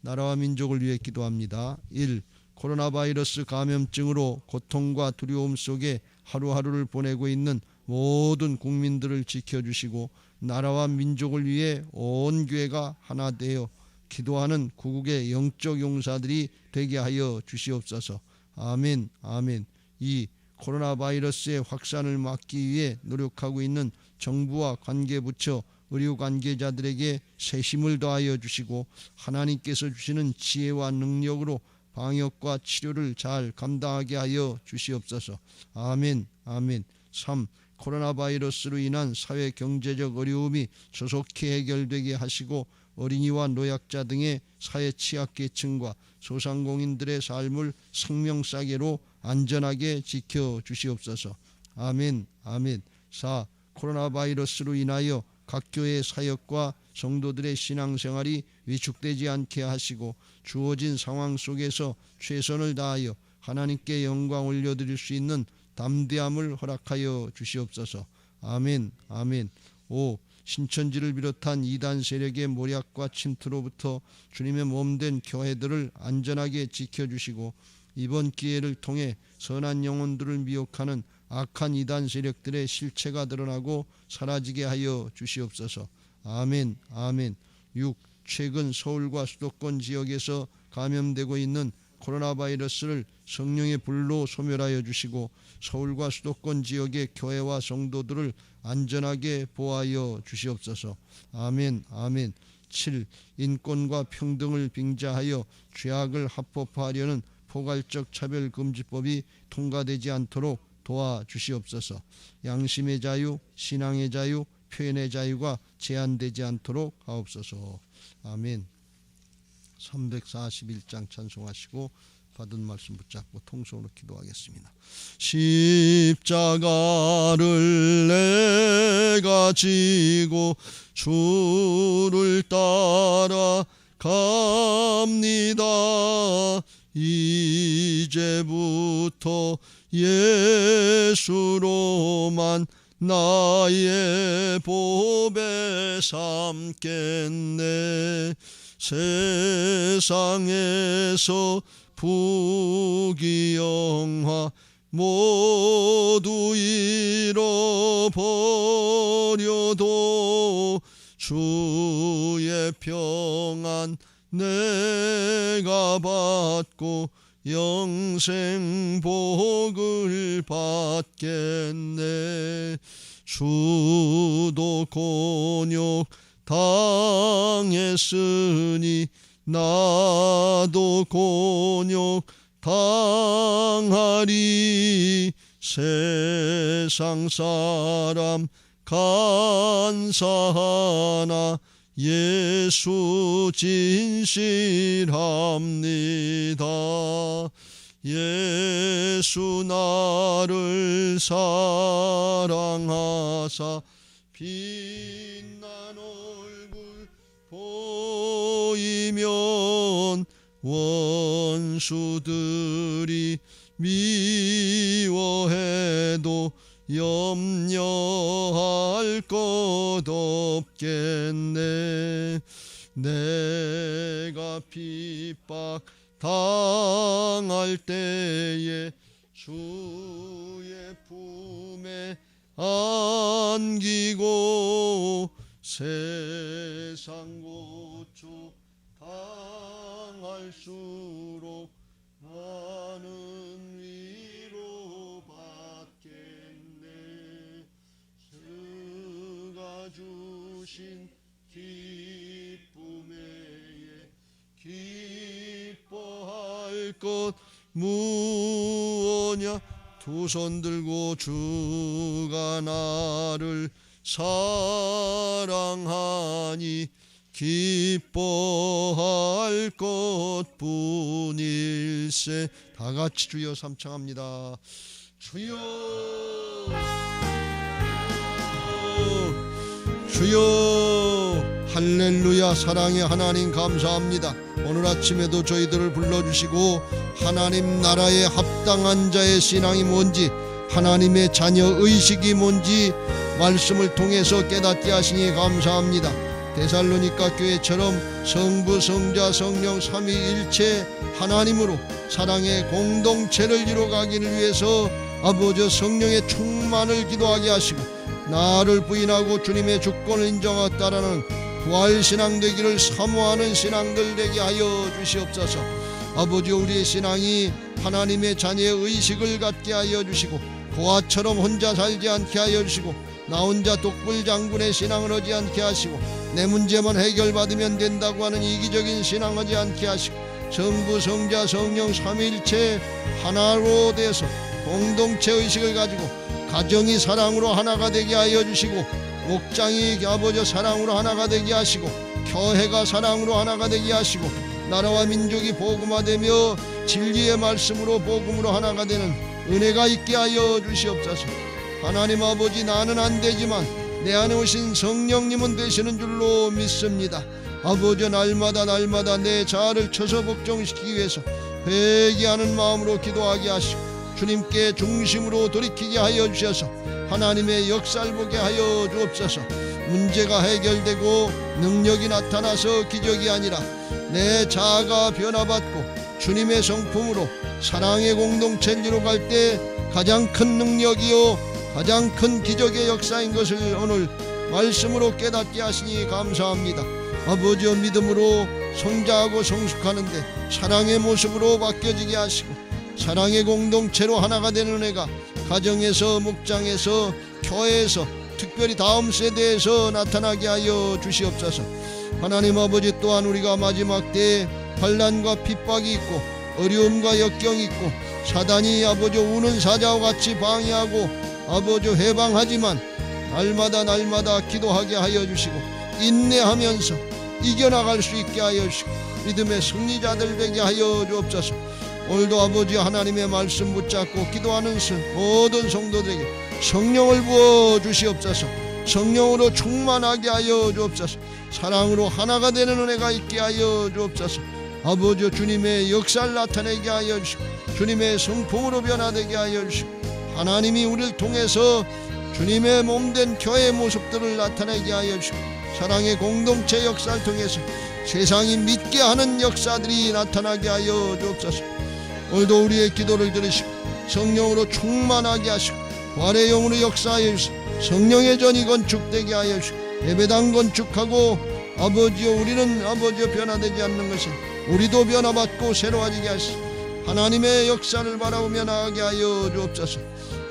Speaker 1: 나라와 민족을 위해 기도합니다. 1. 코로나 바이러스 감염증으로 고통과 두려움 속에 하루하루를 보내고 있는 모든 국민들을 지켜주시고 나라와 민족을 위해 온 교회가 하나 되어 기도하는 구국의 영적 용사들이 되게 하여 주시옵소서. 아멘. 아멘. 2. 코로나 바이러스의 확산을 막기 위해 노력하고 있는 정부와 관계부처, 의료 관계자들에게 세심을 더하여 주시고 하나님께서 주시는 지혜와 능력으로 방역과 치료를 잘 감당하게 하여 주시옵소서. 아멘. 아멘. 3. 코로나 바이러스로 인한 사회 경제적 어려움이 조속히 해결되게 하시고 어린이와 노약자 등의 사회 취약계층과 소상공인들의 삶을 생명싸개로 안전하게 지켜주시옵소서. 아멘. 아멘. 4. 코로나 바이러스로 인하여 각 교회의 사역과 성도들의 신앙생활이 위축되지 않게 하시고 주어진 상황 속에서 최선을 다하여 하나님께 영광 올려드릴 수 있는 담대함을 허락하여 주시옵소서. 아멘. 아멘. 5. 신천지를 비롯한 이단 세력의 모략과 침투로부터 주님의 몸된 교회들을 안전하게 지켜주시고 이번 기회를 통해 선한 영혼들을 미혹하는 악한 이단 세력들의 실체가 드러나고 사라지게 하여 주시옵소서. 아멘. 아멘. 6. 최근 서울과 수도권 지역에서 감염되고 있는 코로나 바이러스를 성령의 불로 소멸하여 주시고 서울과 수도권 지역의 교회와 성도들을 안전하게 보호하여 주시옵소서. 아멘. 아멘. 7. 인권과 평등을 빙자하여 죄악을 합법화하려는 포괄적 차별금지법이 통과되지 않도록 도와주시옵소서. 양심의 자유, 신앙의 자유, 표현의 자유가 제한되지 않도록 하옵소서. 아멘. 341장 찬송하시고 받은 말씀 붙잡고 통성으로 기도하겠습니다. 십자가를 내가 지고 주를 따라 갑니다. 이제부터 예수로만 나의 보배 삼겠네. 세상에서 부귀영화 모두 잃어버려도 주의 평안 내가 받고 영생 복을 받겠네. 주도 곤욕 당했으니 나도 곤욕 당하리. 세상 사람 간사하나 예수 진실합니다. 예수 나를 사랑하사 빛난 얼굴 보이면 원수들이 미워해도 염려할 것 없겠네. 내가 핍박 당할 때에 주의 품에 안기고 세상 고초 당할수록 나는 위로받겠네. 주가 주신 기쁨에 기뻐할 것 무엇냐. 두 손 들고 주가 나를 사랑하니 기뻐할 것뿐일세. 다 같이 주여 삼창합니다. 주여 주여. 할렐루야. 사랑의 하나님 감사합니다. 오늘 아침에도 저희들을 불러주시고 하나님 나라에 합당한 자의 신앙이 뭔지, 하나님의 자녀 의식이 뭔지 말씀을 통해서 깨닫게 하시니 감사합니다. 데살로니가 교회처럼 성부 성자 성령 삼위일체 하나님으로 사랑의 공동체를 이루어가기를 위해서 아버지 성령의 충만을 기도하게 하시고, 나를 부인하고 주님의 주권을 인정하였다라는 부활신앙 되기를 사모하는 신앙들 되게 하여 주시옵소서. 아버지, 우리의 신앙이 하나님의 자녀의 의식을 갖게 하여 주시고, 고아처럼 혼자 살지 않게 하여 주시고, 나 혼자 독불장군의 신앙을 하지 않게 하시고, 내 문제만 해결받으면 된다고 하는 이기적인 신앙하지 않게 하시고, 성부 성자 성령 삼위일체 하나로 되어서 공동체 의식을 가지고 가정이 사랑으로 하나가 되게 하여 주시고, 목장이 아버지 사랑으로 하나가 되게 하시고, 교회가 사랑으로 하나가 되게 하시고, 나라와 민족이 복음화되며 진리의 말씀으로 복음으로 하나가 되는 은혜가 있게 하여 주시옵소서. 하나님 아버지, 나는 안 되지만 내 안에 오신 성령님은 되시는 줄로 믿습니다. 아버지, 날마다 내 자아를 쳐서 복종시키기 위해서 회개하는 마음으로 기도하게 하시고, 주님께 중심으로 돌이키게 하여 주셔서 하나님의 역사를 보게 하여 주옵소서. 문제가 해결되고 능력이 나타나서 기적이 아니라 내 자아가 변화받고 주님의 성품으로 사랑의 공동체를 이루어갈 때 가장 큰 능력이요 가장 큰 기적의 역사인 것을 오늘 말씀으로 깨닫게 하시니 감사합니다. 아버지의 믿음으로 성장하고 성숙하는데 사랑의 모습으로 바뀌어지게 하시고, 사랑의 공동체로 하나가 되는 은혜가 가정에서, 목장에서, 교회에서, 특별히 다음 세대에서 나타나게 하여 주시옵소서. 하나님 아버지, 또한 우리가 마지막 때에 환난과 핍박이 있고 어려움과 역경이 있고 사단이 아버지 우는 사자와 같이 방해하고 아버지 해방하지만 날마다 기도하게 하여 주시고 인내하면서 이겨나갈 수 있게 하여 주시고 믿음의 승리자들 되게 하여 주옵소서. 오늘도 아버지 하나님의 말씀 붙잡고 기도하는 모든 성도들에게 성령을 부어 주시옵소서. 성령으로 충만하게 하여 주옵소서. 사랑으로 하나가 되는 은혜가 있게 하여 주옵소서. 아버지, 주님의 역사를 나타내게 하여 주시고 주님의 성품으로 변화되게 하여 주시고, 하나님이 우리를 통해서 주님의 몸된 교회의 모습들을 나타내게 하여 주시고, 사랑의 공동체 역사를 통해서 세상이 믿게 하는 역사들이 나타나게 하여 주옵소서. 오늘도 우리의 기도를 들으시고 성령으로 충만하게 하시고 부활의 영으로 역사하여 주시고 성령의 전이 건축되게 하여 주시고 예배당 건축하고 아버지여, 우리는 아버지여 변화되지 않는 것에 우리도 변화받고 새로워지게 하시고 하나님의 역사를 바라보며 나아가게 하여 주옵소서.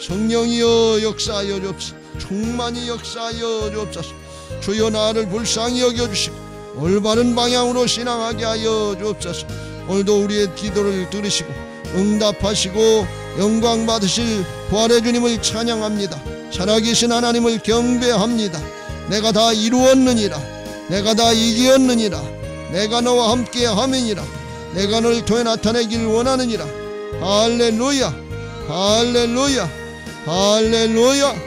Speaker 1: 성령이여 역사하여 주옵소서. 충만히 역사하여 주옵소서. 주여, 나를 불쌍히 여겨주시고 올바른 방향으로 신앙하게 하여 주옵소서. 오늘도 우리의 기도를 들으시고 응답하시고 영광 받으실 부활의 주님을 찬양합니다. 살아계신 하나님을 경배합니다. 내가 다 이루었느니라. 내가 다 이기었느니라. 내가 너와 함께 함이니라. 내가 너를 통해 나타내길 원하느니라. 할렐루야, 할렐루야, 할렐루야.